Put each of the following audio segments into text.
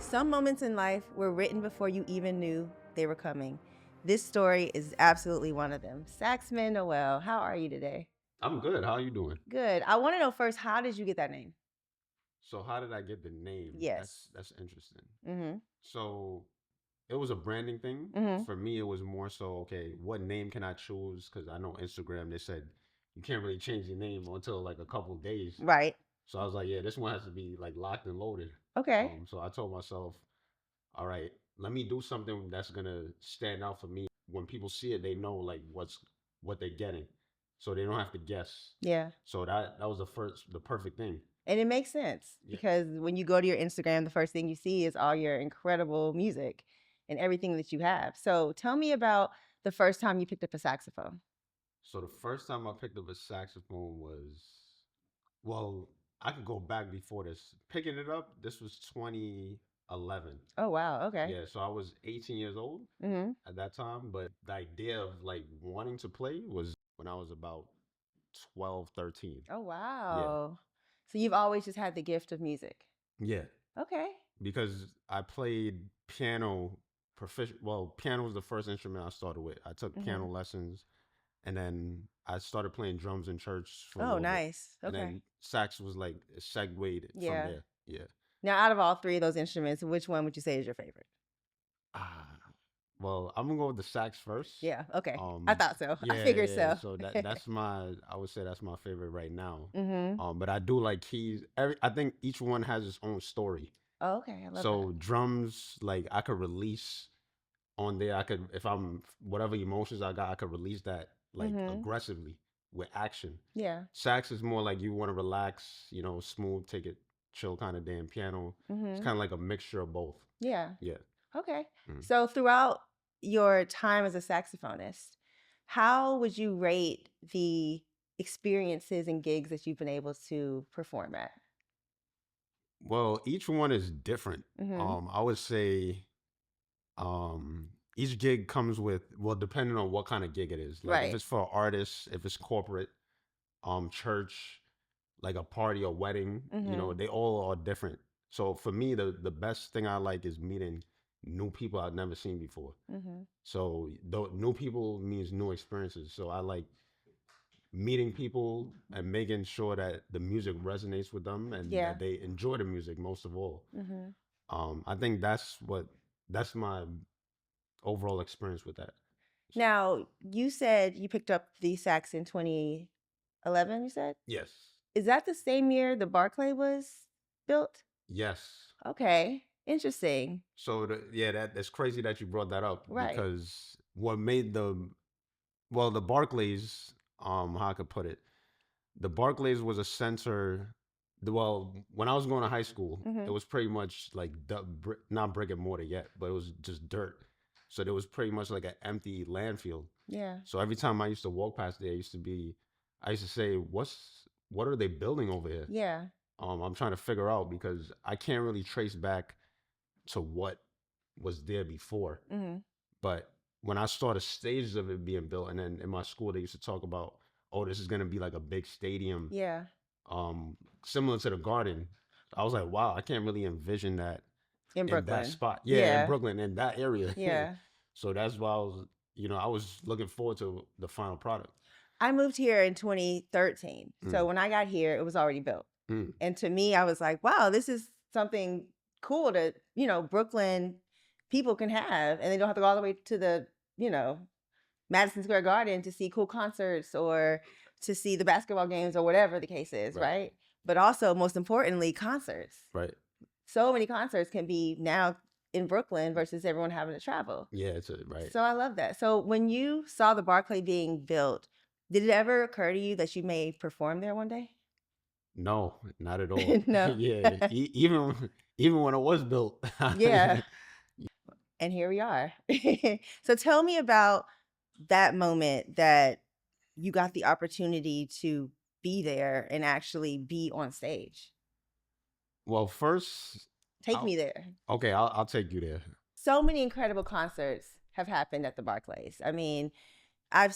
Some moments in life were written before you even knew they were coming. This story is absolutely one of them. SaxMan Noel, how are you today? I'm good. How are you doing? Good. I want to know first, how did you get that name? So how did I get the name? Yes. That's interesting. Mm-hmm. So it was a branding thing. Mm-hmm. For me, it was more so, okay, what name can I choose? Because I know Instagram, they said you can't really change your name until like a couple days. Right. So I was like, yeah, this one has to be like locked and loaded. Okay. So I told myself, all right, let me do something that's gonna stand out for me. When people see it, they know like what they're getting, so they don't have to guess. Yeah. So that was the perfect thing. And it makes sense Yeah. because when you go to your Instagram, the first thing you see is all your incredible music and everything that you have. So tell me about the first time you picked up a saxophone. So the first time I picked up a saxophone was, well, I could go back before this. Picking it up, this was 2011. Oh, wow. Okay. Yeah, so I was 18 years old Mm-hmm. at that time, but the idea of like wanting to play was when I was about 12, 13. Oh, Yeah. wow. So you've always just had the gift of music. Yeah. Okay. Because I played piano proficient. Well, piano was the first instrument I started with. I took Mm-hmm. piano lessons, and then I started playing drums in church for a Oh, little bit, nice. and Okay. then sax was like segued from Yeah. there. Yeah. Now, out of all three of those instruments, which one would you say is your favorite? Ah, well, I'm gonna go with the sax first. Yeah. Okay. I Um, thought so. I yeah, figured yeah. so. So that's my. I would say that's my favorite right now. Mm-hmm. But I do like keys. I think each one has its own story. Oh, okay. I love that. So drums, like I could release on there. I could, if I'm whatever emotions I got, I could release that like Mm-hmm. aggressively with action. Yeah. Sax is more like you want to relax, smooth, take it chill kind of damn piano. It's Mm-hmm. kind of like a mixture of both. Yeah. Yeah. Okay. Mm. So throughout your time as a saxophonist, how would you rate the experiences and gigs that you've been able to perform at? Well, each one is different. Mm-hmm. I would say each gig comes with, well, depending on what kind of gig it is. Like if Right. it's for artists, if it's corporate, church, like a party or wedding, Mm-hmm. they all are different. So for me, the best thing I like is meeting new people I've never seen before. Mm-hmm. So new people means new experiences. So I like meeting people and making sure that the music resonates with them and Yeah. that they enjoy the music most of all. Mm-hmm. I think that's my overall experience with that. Now, you said you picked up the sax in 2011, you said? Yes. Is that the same year the Barclay was built? Yes. Okay. Interesting. So yeah, that's crazy that you brought that up Right. because what made the Barclays, how I could put it, the Barclays was a center. Well, when I was going to high school, it Mm-hmm. was pretty much like not brick and mortar yet, but it was just dirt. So there was pretty much like an empty landfill. Yeah. So every time I used to walk past there, I used to say, what are they building over here? Yeah. I'm trying to figure out because I can't really trace back to what was there before. Mm-hmm. But when I saw the stages of it being built, and then in my school they used to talk about, oh, this is gonna be like a big stadium, Yeah. um, similar to the Garden. I was like, wow, I can't really envision that In in that Brooklyn. spot. Yeah, in Yeah. Brooklyn, in that area. Yeah. So that's why I was looking forward to the final product. I moved here in 2013. So Mm, when I got here, it was already built. mm, And to me, I was like, wow, this is something cool that, Brooklyn people can have. And they don't have to go all the way to the, you know, Madison Square Garden to see cool concerts or to see the basketball games or whatever the case is, right, right? But also, most importantly, concerts. right. So many concerts can be now in Brooklyn versus everyone having to travel. Yeah, it's right. So I love that. So when you saw the Barclay being built, did it ever occur to you that you may perform there one day? No, not at all. No. Yeah, even when it was built. Yeah. And here we are. So tell me about that moment that you got the opportunity to be there and actually be on stage. Well, first, Take I'll, me there. okay, I'll take you there. So many incredible concerts have happened at the Barclays. I mean, I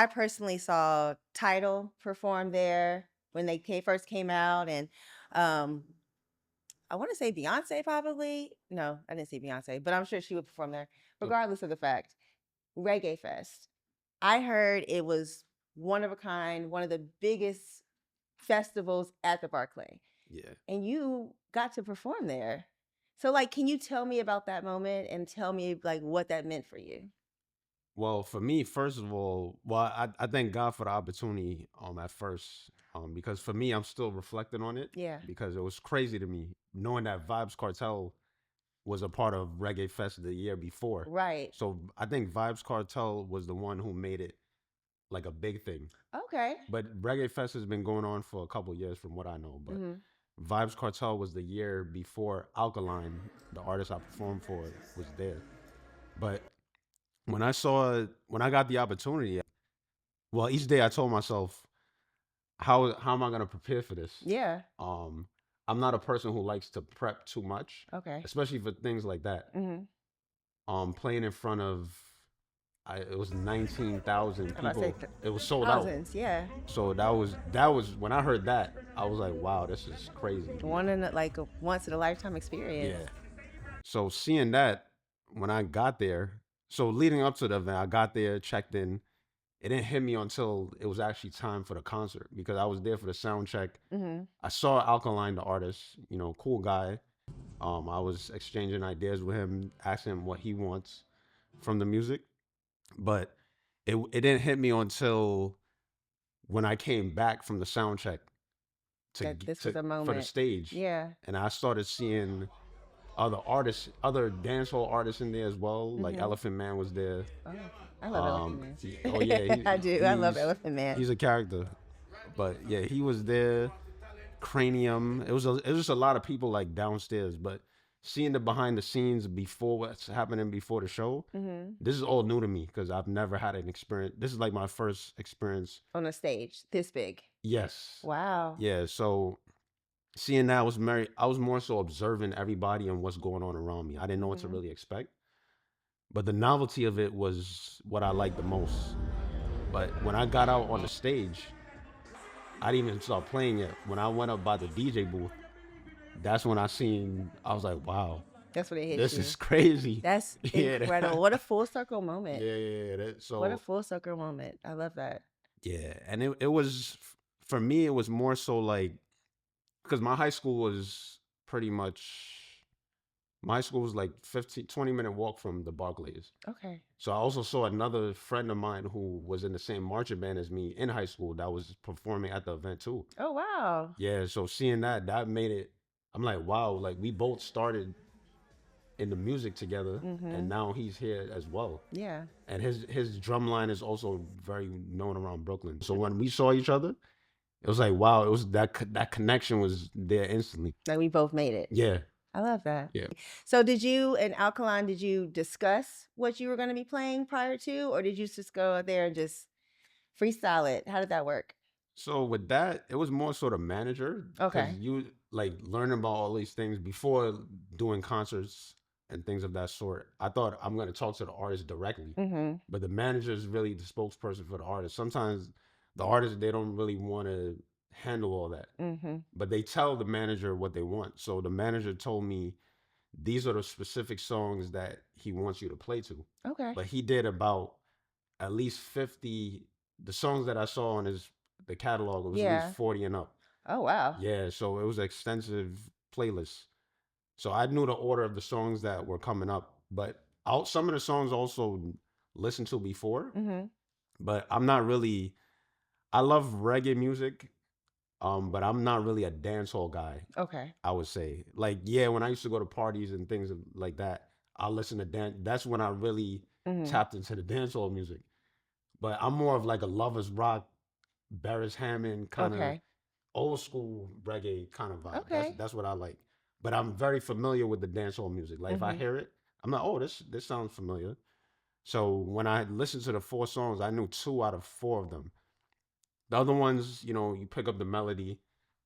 personally saw Tidal perform there when they first came out, and um, I want to say Beyonce probably. No, I didn't say Beyonce, but I'm sure she would perform there, regardless of the fact. Reggae Fest. I heard it was one of a kind, one of the biggest festivals at the Barclay. Yeah. And you got to perform there. So like, can you tell me about that moment and tell me like what that meant for you? Well, for me, first of all, I thank God for the opportunity at first. Because for me, I'm still reflecting on it. Yeah. Because it was crazy to me knowing that Vibes Cartel was a part of Reggae Fest the year before. Right. So I think Vibes Cartel was the one who made it like a big thing. Okay. But Reggae Fest has been going on for a couple years from what I know. But Vibes Cartel was the year before Alkaline, the artist I performed for, was there. But when I got the opportunity, well, each day I told myself, how am I gonna prepare for this? Yeah. I'm not a person who likes to prep too much, Okay. especially for things like that. Playing in front of, it was 19,000 people. It was sold thousands, out. Yeah. So that was when I heard that, I was like, wow, this is crazy. Once in a lifetime experience. Yeah. So seeing that when I got there, so leading up to the event, I got there, checked in. It didn't hit me until it was actually time for the concert because I was there for the sound check. I saw Alkaline, the artist, cool guy. I was exchanging ideas with him, asking him what he wants from the music. But it didn't hit me until when I came back from the sound check This was a moment for the stage. Yeah. And I started seeing other artists, other dancehall artists in there as well. Like Elephant Man was there. Oh, I love Elephant Man. Oh yeah, I do. I love Elephant Man. He's a character. But yeah, he was there. Cranium. It was just a lot of people like downstairs. But seeing the behind the scenes before what's happening before the show, this is all new to me because I've never had an experience. This is like my first experience on a stage this big. Yes. Wow. Yeah. So seeing that I was more so observing everybody and what's going on around me. I didn't know what to really expect. But the novelty of it was what I liked the most. But when I got out on the stage, I didn't even start playing yet. When I went up by the DJ booth, that's when I was like, wow. That's what it hit This you. is crazy. That's incredible. What a full circle moment. Yeah. What a full circle moment. I love that. Yeah. And it was, for me, it was more so like, because my high school was like 20-minute walk from the Barclays. Okay. So I also saw another friend of mine who was in the same marching band as me in high school that was performing at the event too. Oh, wow. Yeah, so seeing that made it, I'm like, wow, like we both started in the music together and now he's here as well. Yeah. And his drum line is also very known around Brooklyn. So when we saw each other, it was like, wow, it was that connection was there instantly. Like we both made it. Yeah. I love that. Yeah. So did you and Alkaline, did you discuss what you were going to be playing prior to, or did you just go out there and just freestyle it? How did that work? So with that, it was more sort of manager. Okay. You like learning about all these things before doing concerts and things of that sort. I thought I'm going to talk to the artist directly, but the manager is really the spokesperson for the artist. Sometimes the artists, they don't really want to handle all that, but they tell the manager what they want. So the manager told me these are the specific songs that he wants you to play to. Okay. But he did about at least 50. The songs that I saw on the catalog, it was at least 40 and up. Oh, wow. Yeah, so it was an extensive playlist. So I knew the order of the songs that were coming up, but some of the songs also listened to before. But I'm not really. I love reggae music, but I'm not really a dancehall guy. Okay. I would say, like, yeah, when I used to go to parties and things like that, I listen to dance. That's when I really tapped into the dancehall music. But I'm more of like a lovers rock, Barris Hammond kind of old school reggae kind of vibe. Okay. That's what I like. But I'm very familiar with the dancehall music. Like if I hear it, I'm like, oh, this sounds familiar. So when I listened to the 4 songs, I knew 2 out of 4 of them. The other ones, you pick up the melody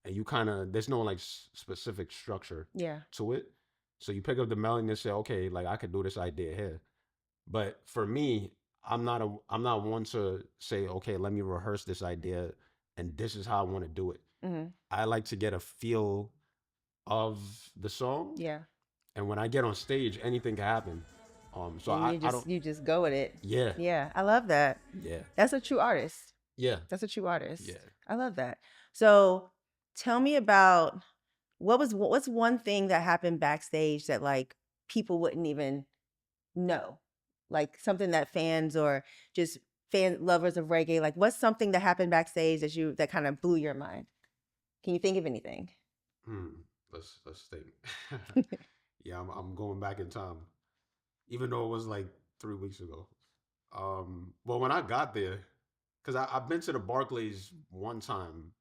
and you kind of, there's no like specific structure to it. So you pick up the melody and say, okay, like I could do this idea here. But for me, I'm not one to say, okay, let me rehearse this idea and this is how I want to do it. I like to get a feel of the song, Yeah. and when I get on stage, anything can happen. So And I don't. you just go with it. Yeah, Yeah. I love that. yeah, That's a true artist. yeah, That's a true artist. yeah. I love that. So tell me about what's one thing that happened backstage that like people wouldn't even know? Like something that fans or just fan lovers of reggae, like what's something that happened backstage that kind of blew your mind? Can you think of anything? Hmm. Let's think. Yeah, I'm going back in time, even though it was like 3 weeks ago. Well, when I got there, because I've been to the Barclays one time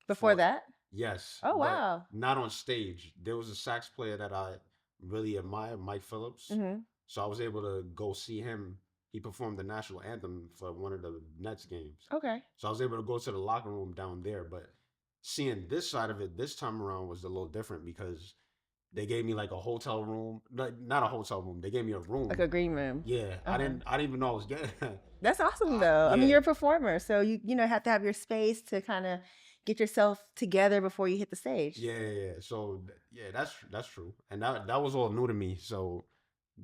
Before for, that? yes, Oh but wow. not on stage. There was a sax player that I really admire, Mike Phillips. Mm-hmm. So I was able to go see him. He performed the national anthem for one of the Nets games. Okay. So I was able to go to the locker room down there. But seeing this side of it this time around was a little different because they gave me like a hotel room, not a hotel room. They gave me a Like room. a green room. Yeah, Uh-huh. I didn't even know I was getting. That's awesome though. I mean, Yeah, you're a performer, so you know have to have your space to kind of get yourself together before you hit the stage. yeah. So yeah, that's true, and that was all new to me. So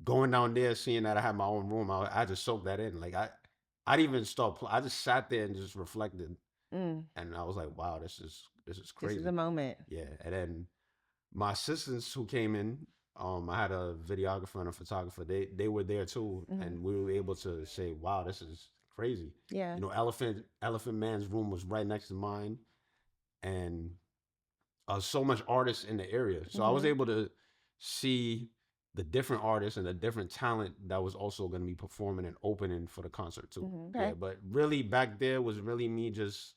going down there, seeing that I had my own room, I just soaked that in. Like I didn't even start. I just sat there and just reflected, Mm, and I was like, wow, this is this is a crazy. moment. Yeah, and then my assistants who came in, I had a videographer and a photographer. They were there too, Mm-hmm. and we were able to say, wow, this is crazy. Yeah. You know, Elephant Man's room was right next to mine, and so much artists in the area. So I was Mm-hmm. able to see the different artists and the different talent that was also going to be performing and opening for the concert too. Mm-hmm. Yeah, Okay. but really back there was really me just,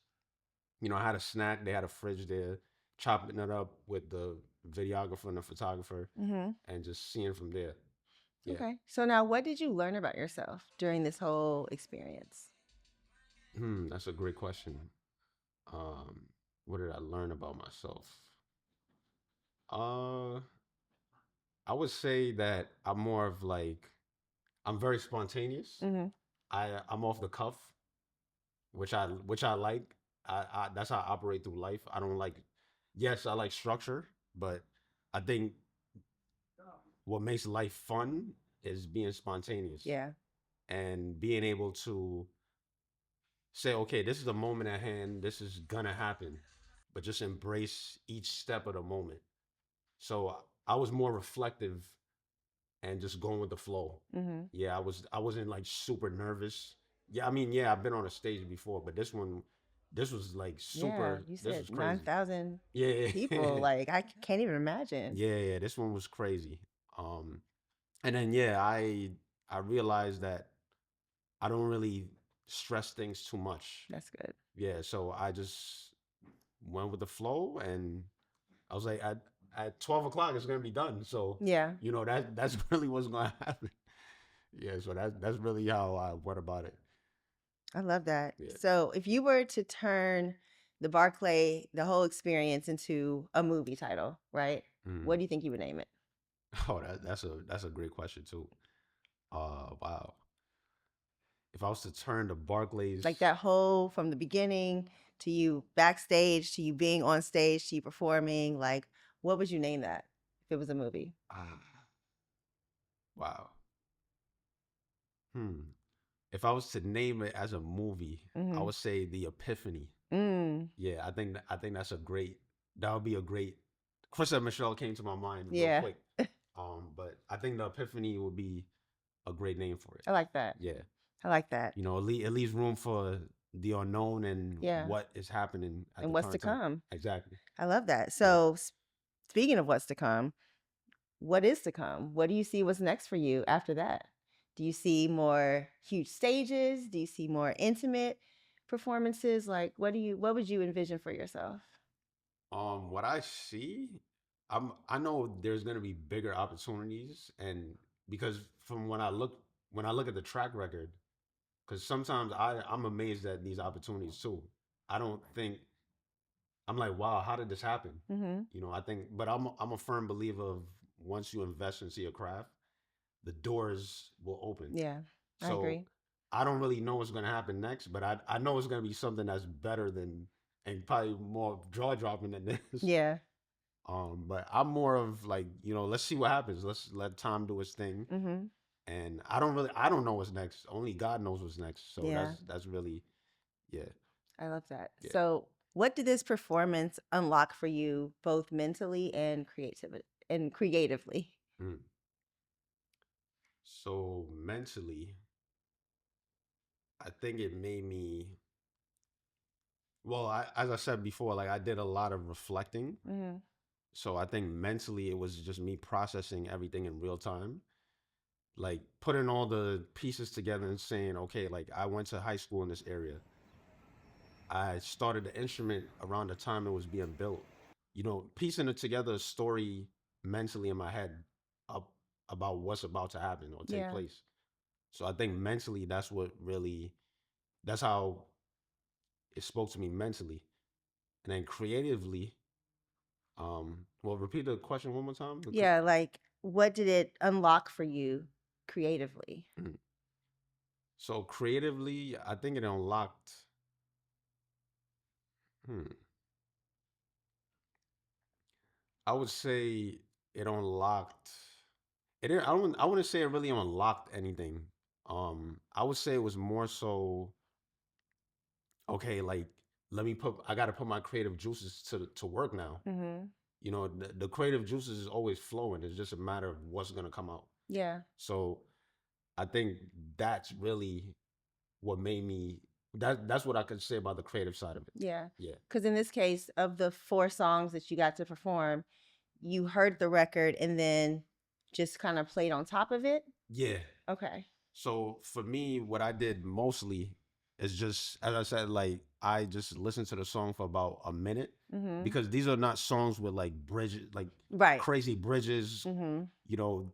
I had a snack. They had a fridge there, chopping it up with the videographer and the photographer, Mm-hmm. and just seeing from there. Yeah. Okay. So now, what did you learn about yourself during this whole experience? That's a great question. Um, what did I learn about myself? Uh, I would say that I'm more of like I'm very spontaneous. Mm-hmm. I'm off the cuff, which I like. I That's how I operate through life. I don't like. Yes, I like structure, but I think what makes life fun is being spontaneous Yeah. and being able to say, okay, this is the moment at hand. This is gonna happen, but just embrace each step of the moment. So I was more reflective and just going with the flow. Mm-hmm. Yeah, I wasn't like super nervous. Yeah, I mean, yeah, I've been on a stage before, but this was like Yeah. super. You This said was nine crazy. thousand Yeah, people. Like can't even imagine. yeah. This one was crazy. Um, and then yeah, I realized that I don't really stress things too much. That's good. Yeah, so I just went with the flow, and I was like, at 12 o'clock, it's gonna be done. So Yeah. that's really what's gonna happen. Yeah, so that's really how I went about it. I love that. Yeah. So if you were to turn the whole experience into a movie title, right? Mm. What do you think you would name it? Oh, that's a great question too. Wow. If I was to turn the Barclays, Like that whole from the beginning to you backstage to you being on stage to you performing, like what would you name that if it was a movie? ah, wow. Hmm. If I was to name it as a movie, I Mm-hmm. would say The Epiphany. Mm. Yeah, I think that's a great. That would be a great. Krista Michelle came to my mind real Yeah. quick. But I think The Epiphany would be a great name for it. I like that. Yeah, I like that. it leaves room for the unknown and Yeah. what is happening at And the what's to current time. come. Exactly. I love that. Yeah. So speaking of what's to come, what is to come? What do you see what's next for you after that? Do you see more huge stages? Do you see more intimate performances? Like what would you envision for yourself? What I see, I know there's gonna be bigger opportunities, and because from when I look at the track record, because sometimes I'm amazed at these opportunities too. I don't think I'm like, wow, how did this happen? Mm-hmm. I think, but I'm a firm believer of once you invest into your craft, the doors will open. Yeah, I So agree. I don't really know what's gonna happen next, but I know it's gonna be something that's better than and probably more jaw dropping than this. Yeah. But I'm more of like, let's see what happens. Let's let time do its thing. Mhm. And I don't know what's next. Only God knows what's next. So Yeah, that's really, yeah, I love that. yeah. So, what did this performance unlock for you, both mentally and creatively? Mm. So mentally, I think it made me, well, as I said before, like I did a lot of reflecting. Mhm. So I think mentally it was just me processing everything in real time, like putting all the pieces together and saying, okay, like I went to high school in this area. I started the instrument around the time it was being built. Piecing it together, a story mentally in my head up about what's about to happen or take Yeah. place. So I think mentally, that's how it spoke to me mentally. And then creatively, well, repeat the question one more time. Yeah, like what did it unlock for you creatively? So creatively, I think it unlocked. Hmm, I would say it unlocked. It. Didn't- I wouldn't say it really unlocked anything. I would say it was more so okay. Like, I got to put my creative juices to work now. Mhm. The creative juices is always flowing. It's just a matter of what's gonna come out. Yeah. So I think that's really what made me. That's what I could say about the creative side of it. Yeah. Yeah. Cuz in this case of the 4 songs that you got to perform, you heard the record and then just kind of played on top of it? Yeah. Okay. So for me, what I did mostly is just, as I said, like I just listened to the song for about a minute Mhm. because these are not songs with like bridges, like Right. crazy bridges. Mhm.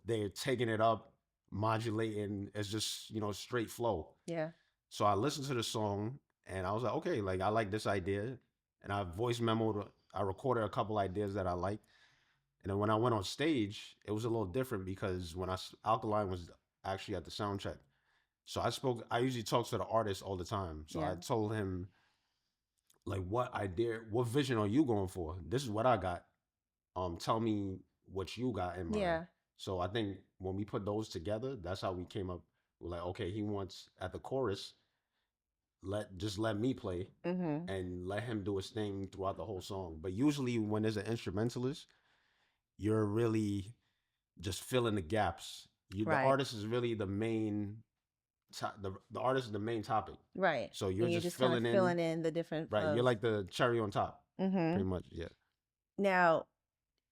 They're taking it up, modulating. It's just straight flow. Yeah. So I listened to the song and I was like, okay, like I like this idea, and I voice memoed. I recorded a couple ideas that I liked, and then when I went on stage, it was a little different because Alkaline was actually at the sound check. So I spoke. I usually talk to the artist all the time. So I Yeah. told him like, what idea, what vision are you going for? This is what I got. Tell me what you got in mind. Yeah. So I think when we put those together, that's how we came up. We're like, okay, he wants at the chorus. Let me play Mhm. and let him do his thing throughout the whole song. But usually when there's an instrumentalist, you're really just filling the gaps. The Right. artist is really the main the artist is the main topic. Right. So you're And you're just just kind of filling in, filling in the different right? You're flows. like the cherry on top, Mhm. pretty much. Yeah. Now,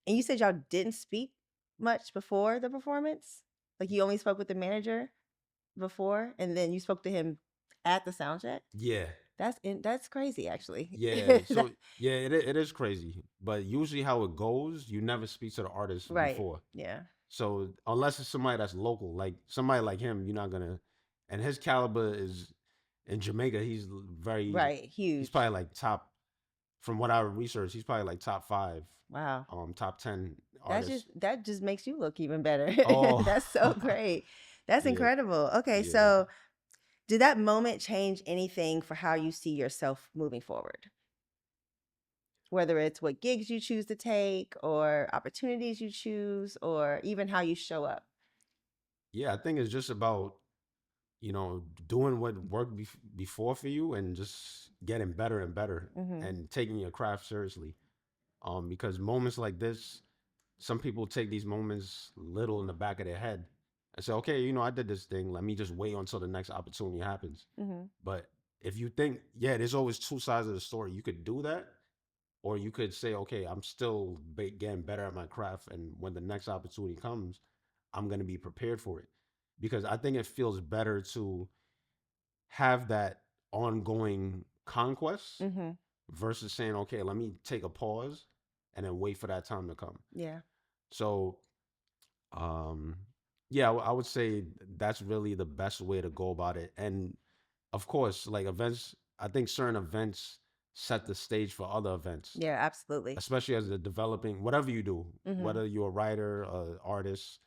and you said y'all didn't speak much before the performance? Like you only spoke with the manager before and then you spoke to him at the sound check? Yeah. That's crazy actually. Yeah. So yeah, it is crazy. But usually how it goes, you never speak to the artist Right. before. Yeah. So unless it's somebody that's local, like somebody like him, you're not gonna. And his caliber is in Jamaica. Right. He's Huge. probably like top. From what I researched, he's probably like top 5, Wow. top 10 artists. That just makes you look even better. Oh, That's so great. That's yeah, incredible. Okay, yeah. so did that moment change anything for how you see yourself moving forward? Whether it's what gigs you choose to take or opportunities you choose or even how you show up. Yeah, I think it's just about doing what worked before for you and just getting better and better Mhm. and taking your craft seriously. Because moments like this, some people take these moments little in the back of their head and say, okay, I did this thing. Let me just wait until the next opportunity happens. Mhm. But if you think, yeah, there's always two sides of the story. You could do that, or you could say, okay, I'm still getting better at my craft, and when the next opportunity comes, I'm going to be prepared for it. Because I think it feels better to have that ongoing conquest Mhm. versus saying, okay, let me take a pause and then wait for that time to come. Yeah. So, um, yeah, I would say that's really the best way to go about it. And of course, like events, I think certain events set the stage for other events, Yeah, absolutely. especially as the developing, whatever you do, Mhm. whether you're a writer, artist,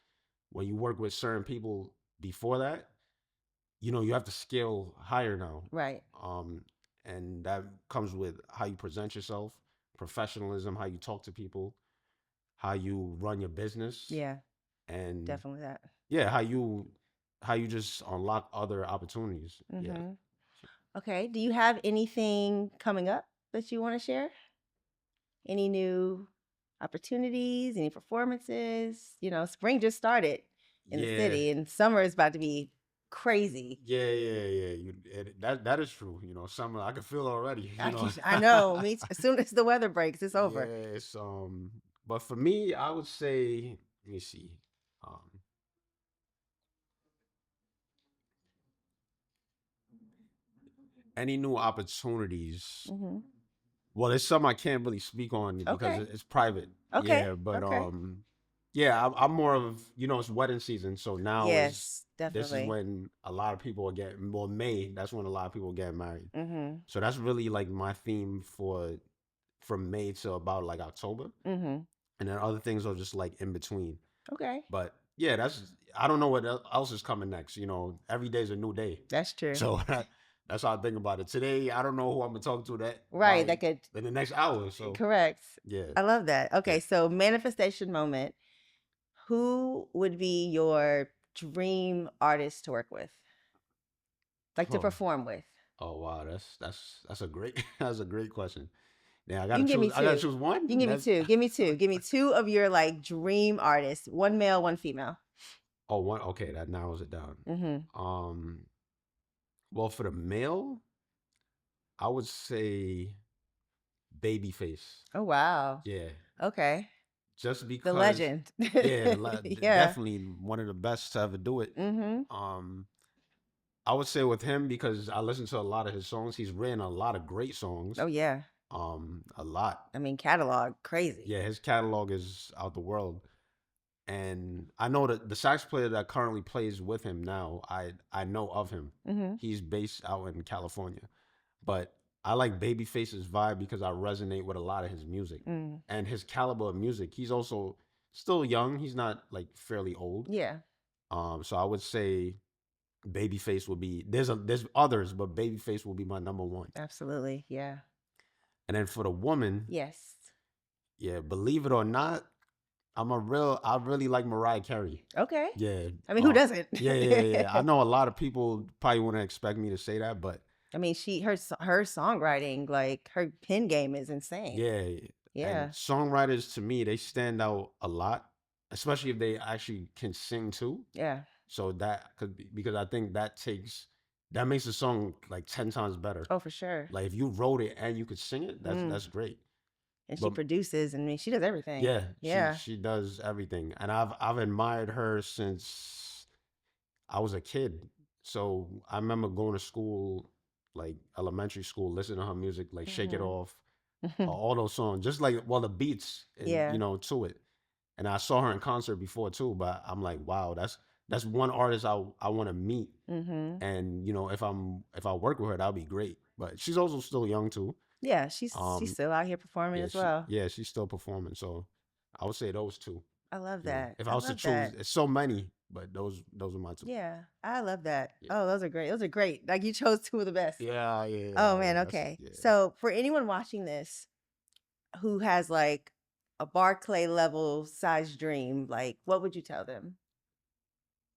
when you work with certain people before that, you have to scale higher now. Right. Um, and that comes with how you present yourself, professionalism, how you talk to people. how you run your business, Yeah, and definitely that. yeah, how you just unlock other opportunities. Yeah. Mm-hmm. Okay. Do you have anything coming up that you want to share? Any new opportunities, any performances? You know, spring just started in the Yeah. city and summer is about to be crazy. Yeah. That is true. Summer, I can feel it already. I know. As soon as the weather breaks, it's over. Yeah, it's but for me, I would say, let me see. Um, any new opportunities? Mm-hmm. Well, there's some I can't really speak on because Okay. it's private. Okay. Yeah, but Okay. yeah, I'm more of, it's wedding season, so now Yes, this is definitely. when a lot of people are getting, well, May, that's when a lot of people get married. Mm-hmm. So that's really like my theme for from May to about like October. Mm-hmm. And then other things are just like in between. Okay. But yeah, I don't know what else is coming next. Every day's a new day. That's true. So that's how I think about it. Today, I don't know who I'm gonna talk to that Right. That could in the next hour. So correct. yeah. I love that. Okay, Yeah. so manifestation moment. Who would be your dream artist to work with? Like to Oh, perform with? oh wow, that's a great that's a great question. Yeah, You can give me I gotta two. choose one. You can give me two. Give me two. Give me two of your like dream artists. One male, one female. Oh, one. Okay, that narrows it down. Mm-hmm. Well, for the male, I would say Babyface. Oh wow. Yeah, Okay. just The because. legend. Yeah, Yeah. definitely one of the best to ever do it. Mm-hmm. I would say with him because I listen to a lot of his songs. He's written a lot of great songs. Oh yeah. A lot. I mean, catalog crazy. Yeah, his catalog is out the world. And I know that the sax player that currently plays with him now, I know of him. Mm-hmm. He's based out in California. But I like Babyface's vibe because I resonate with a lot of his music Mm. and his caliber of music. He's also still young. He's not like fairly old. Yeah. So I would say Babyface would be there's others, but Babyface will be my number one. Absolutely. Yeah. And then for the woman, Yes. yeah, believe it or not, I really like Mariah Carey. Okay. Yeah. I mean, who doesn't? Yeah. I know a lot of people probably wouldn't expect me to say that, but I mean, her songwriting, like her pen game is insane. yeah. Yeah. And songwriters to me, they stand out a lot, especially if they actually can sing too. Yeah. So that could be because I think that makes the song like 10 times better. Oh, for sure. Like if you wrote it and you could sing it, that's great. And she But produces, and I mean, she does everything. yeah, Yeah. she does everything. And I've admired her since I was a kid. So I remember going to school, like elementary school, listening to her music, like Shake It Off, all those songs, just like the beats and Yeah. to it. And I saw her in concert before too, but I'm like, wow, that's one artist I want to meet. Mm-hmm. And if I work with her, that'll be great. But she's also still young too. Yeah, she's still out here performing as well. She's still performing. So I would say those two. I love that. If I was to choose, it's so many, but those are my two. Yeah, I love that. Yeah. Oh, those are great. Those are great. Like you chose two of the best. Yeah. Oh man, okay. Yeah. So for anyone watching this who has like a Barclay level size dream, like what would you tell them?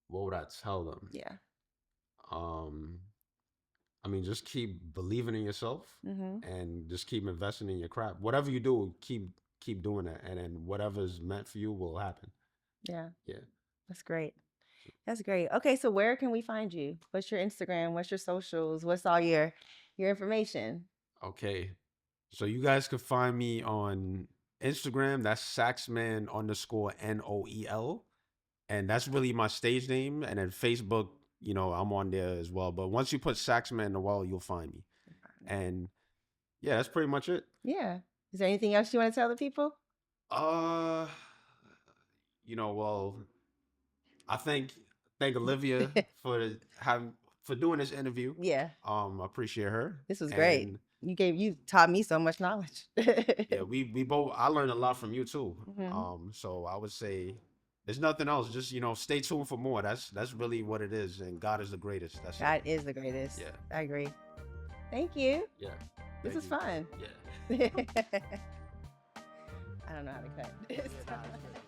What would I tell them? Yeah. I mean, just keep believing in yourself Mm-hmm. and just keep investing in your craft. Whatever you do, keep doing that, and then whatever's meant for you will happen. Yeah. Yeah. That's great. That's great. Okay, so where can we find you? What's your Instagram? What's your socials? What's all your information? Okay. So you guys can find me on Instagram. That's SaxMan_Noel. And that's really my stage name. And then Facebook, I'm on there as well. But once you put SaxMan Noel, you'll find me. And yeah, that's pretty much it. Yeah. Is there anything else you want to tell the people? Well, I thank Olivia for doing this interview. Yeah. I appreciate her. This was great. You taught me so much knowledge. Yeah, we both, I learned a lot from you too. Mm-hmm. So I would say there's nothing else. Just, stay tuned for more. That's really what it is. And God is the greatest. God is the greatest. Yeah. I agree. Thank you. Yeah. This was fun. Yeah. I don't know how to cut. Yeah, nah, it's good.